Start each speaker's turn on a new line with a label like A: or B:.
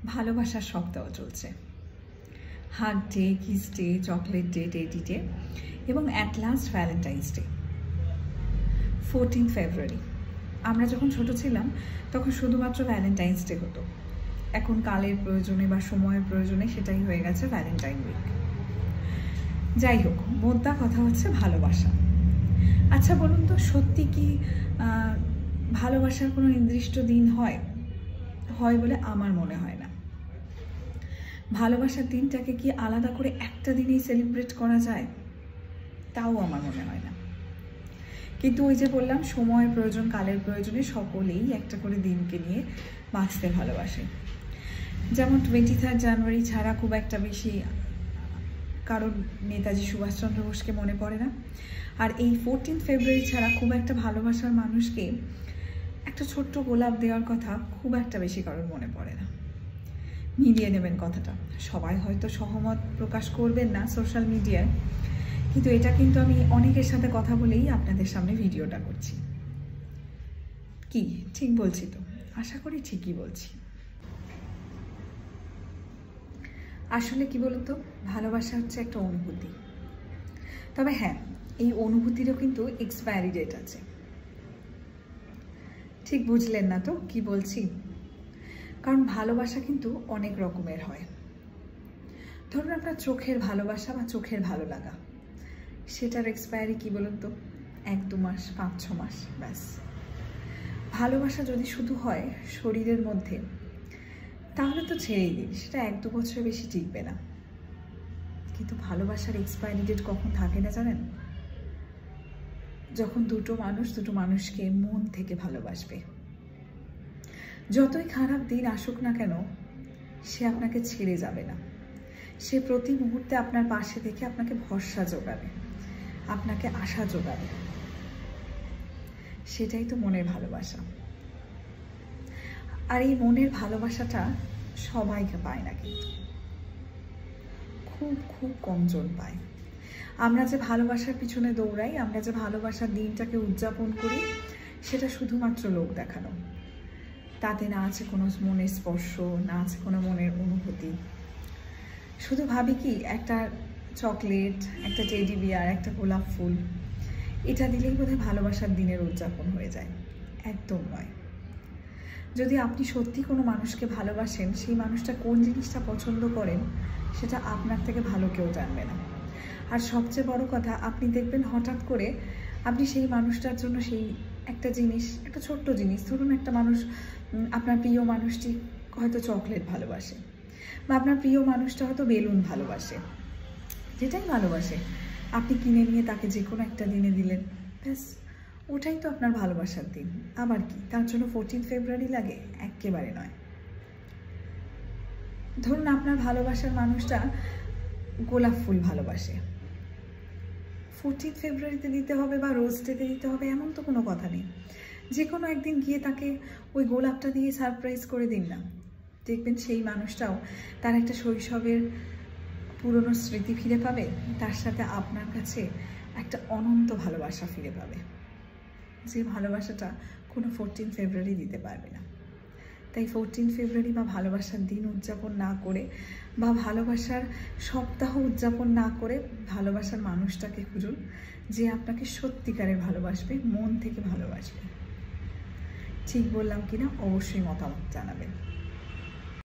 A: ভালোবাসার সপ্তাহ চলছে। Hug day, kiss day, chocolate day, teddy day এবং at last valentine's day. 14 February. আমরা যখন ছোট ছিলাম তখন শুধুমাত্র ভ্যালেন্টাইন্স ডে হতো। এখন কালের প্রয়োজনে বা সময়ের প্রয়োজনে সেটাই হয়ে গেছে ভ্যালেন্টাইন উইক। যাই হোক, মোদ্দা কথা হচ্ছে ভালোবাসা। আচ্ছা বলুন তো, সত্যি কি ভালোবাসার কোনো নির্দিষ্ট দিন হয় বলে আমার মনে হয় না। ভালোবাসার দিনটাকে কি আলাদা করে একটা দিনেই সেলিব্রেট করা যায়? তাও আমার মনে হয় না। কিন্তু ওই যে বললাম, সময়ের প্রয়োজন, কালের প্রয়োজনে সকলেই একটা করে দিনকে নিয়ে বাঁচতে ভালোবাসে। যেমন 23 জানুয়ারি ছাড়া খুব একটা বেশি কারণ নেতাজি সুভাষচন্দ্র বোসকে মনে পড়ে না। আর এই 14 ফেব্রুয়ারি ছাড়া খুব একটা ভালোবাসার মানুষকে একটা ছোট্ট গোলাপ দেওয়ার কথা খুব একটা বেশি কারোর মনে পড়ে না। মিলিয়ে নেবেন কথাটা। সবাই হয়তো সহমত প্রকাশ করবেন না সোশ্যাল মিডিয়ায়, কিন্তু এটা কিন্তু আমি অনেকের সাথে কথা বলেই আপনাদের সামনে ভিডিওটা করছি। কি ঠিক বলছি তো? আশা করি ঠিকই বলছি। আসলে কি বলুন তো, ভালোবাসা হচ্ছে একটা অনুভূতি। তবে হ্যাঁ, এই অনুভূতিরও কিন্তু এক্সপায়ারি ডেট আছে। ঠিক বুঝলেন না তো কি বলছি? কারণ ভালোবাসা কিন্তু অনেক রকমের হয়। ধরুন আপনার চোখের ভালোবাসা বা চোখের ভালো লাগা, সেটার এক্সপায়ারি কি বলুন তো? 1-2 মাস, 5-6 মাস, ব্যাস। ভালোবাসা যদি শুধু হয় শরীরের মধ্যে, তাহলে তো ছেড়েই দিন, সেটা 1-2 বছরের বেশি টিকবে না। কিন্তু ভালোবাসার এক্সপায়ারি ডেট কখন থাকে না জানেন? যখন দুটো মানুষকে মন থেকে ভালোবাসবে। যতই খারাপ দিন আসুক না কেন, সে আপনাকে ছেড়ে যাবে না। সে প্রতি মুহূর্তে আপনার পাশে থেকে আপনাকে ভরসা জোগাবে, আপনাকে আশা জোগাবে। সেটাই তো মনের ভালোবাসা। আর এই মনের ভালোবাসাটা সবাইকে পায় না, কিন্তু খুব খুব কমজন পায়। আমরা যে ভালোবাসার পিছনে দৌড়াই, আমরা যে ভালোবাসার দিনটাকে উদযাপন করি, সেটা শুধুমাত্র লোক দেখানো। তাতে না আছে কোনো মনের স্পর্শ, না আছে কোনো মনের অনুভূতি। শুধু ভাবি কি, একটা চকলেট, একটা টেডি বিয়ার, একটা গোলাপ ফুল, এটা দিলেই বোধহয় ভালোবাসার দিনের উদযাপন হয়ে যায়। একদম নয়। যদি আপনি সত্যি কোনো মানুষকে ভালোবাসেন, সেই মানুষটা কোন জিনিসটা পছন্দ করেন সেটা আপনার থেকে ভালো কেউ জানবে না। আর সবচেয়ে বড় কথা, আপনি দেখবেন হঠাৎ করে আপনি সেই মানুষটার জন্য সেই একটা জিনিস, একটা ছোট্ট জিনিস, ধরুন একটা মানুষ, আপনার প্রিয় মানুষটি হয়তো চকলেট ভালোবাসে, বা আপনার প্রিয় মানুষটা হয়তো বেলুন ভালোবাসে, যেটাই ভালোবাসে, আপনি কিনে নিয়ে তাকে যে কোনো একটা দিনে দিলেন, ব্যাস, ওটাই তো আপনার ভালোবাসার দিন। আবার কি তার জন্য 14 ফেব্রুয়ারি লাগে? একেবারে নয়। ধরুন আপনার ভালোবাসার মানুষটা গোলাপ ফুল ভালোবাসে, 14 ফেব্রুয়ারিতে দিতে হবে বা রোজ ডেতে দিতে হবে এমন তো কোনো কথা নেই। যে কোনো একদিন গিয়ে তাকে ওই গোলাপটা দিয়ে সারপ্রাইজ করে দিন না। দেখবেন সেই মানুষটাও তার একটা শৈশবের পুরনো স্মৃতি ফিরে পাবে, তার সাথে আপনার কাছে একটা অনন্ত ভালোবাসা ফিরে পাবে, যে ভালোবাসাটা কোনো 14 ফেব্রুয়ারি দিতে পারবে না। তাই 14 ফেব্রুয়ারি বা ভালোবাসার দিন উদযাপন না করে, বা ভালোবাসার সপ্তাহ উদযাপন না করে, ভালোবাসার মানুষটাকে খুঁজুন যে আপনাকে সত্যিকারের ভালোবাসবে, মন থেকে ভালোবাসবে। ঠিক বললাম কিনা অবশ্যই মতামত জানাবেন।